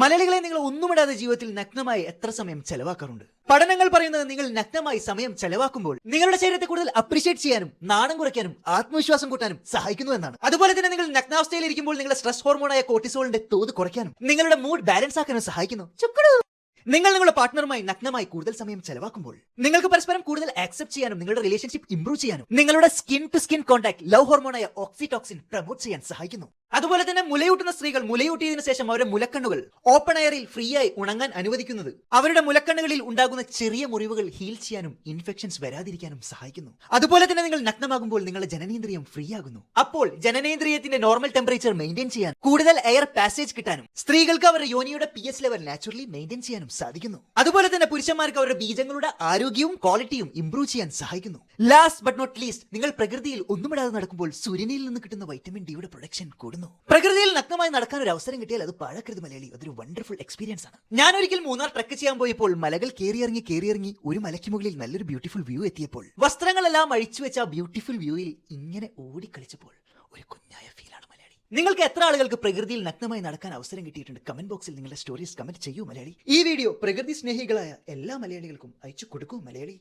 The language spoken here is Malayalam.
മലയാളികളെ നിങ്ങൾ ഒന്നുമിടാതെ ജീവിതത്തിൽ നഗ്നമായി എത്ര സമയം ചെലവാക്കാറുണ്ട്? പഠനങ്ങൾ പറയുന്നത് നിങ്ങൾ നഗ്നമായി സമയം ചെലവാക്കുമ്പോൾ നിങ്ങളുടെ ശരീരത്തെ കൂടുതൽ അപ്രീഷിയേറ്റ് ചെയ്യാനും നാണം കുറയ്ക്കാനും ആത്മവിശ്വാസം കൂട്ടാനും സഹായിക്കുന്നു എന്നാണ്. അതുപോലെ തന്നെ നിങ്ങൾ നഗ്നാവസ്ഥയിൽ ഇരിക്കുമ്പോൾ നിങ്ങളുടെ സ്ട്രെസ് ഹോർമോണായ കോർട്ടിസോളിന്റെ തോത് കുറയ്ക്കാനും നിങ്ങളുടെ മൂഡ് ബാലൻസ് ആക്കാനും സഹായിക്കുന്നു. നിങ്ങൾ നിങ്ങളുടെ പാർട്ട്ണറുമായി നഗ്നമായി കൂടുതൽ സമയം ചെലവാക്കുമ്പോൾ നിങ്ങൾക്ക് പരസ്പരം കൂടുതൽ ആക്സെപ്റ്റ് ചെയ്യാനും നിങ്ങളുടെ റിലേഷൻഷിപ്പ് ഇംപ്രൂവ് ചെയ്യാനും നിങ്ങളുടെ skin to skin contact love ഹോർമോണായ ഓക്സിറ്റോക്സിൻ പ്രൊമോട്ട് ചെയ്യാൻ സഹായിക്കുന്നു. അതുപോലെ തന്നെ മുലയൂട്ടുന്ന സ്ത്രീകൾ മുലയൂട്ടിയതിനു ശേഷം അവരുടെ മുലക്കണ്ണുകൾ ഓപ്പൺ എയറിൽ ഫ്രീ ആയി ഉണങ്ങാൻ അനുവദിക്കുന്നത് അവരുടെ മുലക്കണ്ണുകളിൽ ഉണ്ടാകുന്ന ചെറിയ മുറിവുകൾ ഹീൽ ചെയ്യാനും ഇൻഫെക്ഷൻസ് വരാതിരിക്കാനും സഹായിക്കുന്നു. അതുപോലെ തന്നെ നിങ്ങൾ നഗ്നമാകുമ്പോൾ നിങ്ങളുടെ ജനനേന്ദ്രിയം ഫ്രീ ആകുന്നു. അപ്പോൾ ജനനേന്ദ്രിയത്തിന്റെ നോർമൽ ടെമ്പറേച്ചർ മെയിൻറ്റെയിൻ ചെയ്യാൻ കൂടുതൽ എയർ പാസേജ് കിട്ടാനും സ്ത്രീകൾക്ക് അവരുടെ യോനിയുടെ pH ലെവൽ നാച്ചുറലി മെയിൻറ്റെയിൻ ചെയ്യാനും സാധിക്കുന്നു. അതുപോലെ തന്നെ പുരുഷന്മാർക്ക് അവരുടെ ബീജങ്ങളുടെ ആരോഗ്യവും ക്വാളിറ്റിയും ഇംപ്രൂവ് ചെയ്യാൻ സഹായിക്കുന്നു. ലാസ്റ്റ് ബട്ട് നോട്ട് ലീസ്റ്റ്, നിങ്ങൾ പ്രകൃതിയിൽ ഒന്നുമിടാതെ നടക്കുമ്പോൾ സൂര്യനിൽ നിന്ന് കിട്ടുന്ന വൈറ്റമിൻ ഡിയുടെ പ്രൊഡക്ഷൻ കൂടുന്നു. പ്രകൃതിയിൽ നഗ്നമായി നടക്കാൻ ഒരു അവസരം കിട്ടിയാൽ അത് പാഴക്കരുത് മലയാളി, അതൊരു വണ്ടർഫുൾ എക്സ്പീരിയൻസ് ആണ്. ഞാൻ ഒരിക്കൽ മൂന്നാർ ട്രക്ക് ചെയ്യാൻ പോയപ്പോൾ മലകൾ കയറിയിറങ്ങി ഒരു മലയ്ക്ക് മുകളിൽ നല്ലൊരു ബ്യൂട്ടിഫുൾ വ്യൂ എത്തിയപ്പോൾ വസ്ത്രങ്ങളെല്ലാം അഴിച്ചു വെച്ച ആ ബ്യൂട്ടിഫുൾ വ്യൂയിൽ ഇങ്ങനെ ഓടിക്കളിച്ചപ്പോൾ ഒരു കുഞ്ഞായ ഫീലാണ് മലയാളി. നിങ്ങൾക്ക് എത്ര ആളുകൾക്ക് പ്രകൃതിയിൽ നഗ്നമായി നടക്കാൻ അവസരം കിട്ടിയിട്ടുണ്ട്? കമന്റ് ബോക്സിൽ നിങ്ങളുടെ സ്റ്റോറീസ് കമന്റ് ചെയ്യൂ മലയാളി. ഈ വീഡിയോ പ്രകൃതി സ്നേഹികളായ എല്ലാ മലയാളികൾക്കും അയച്ചു കൊടുക്കൂ മലയാളി.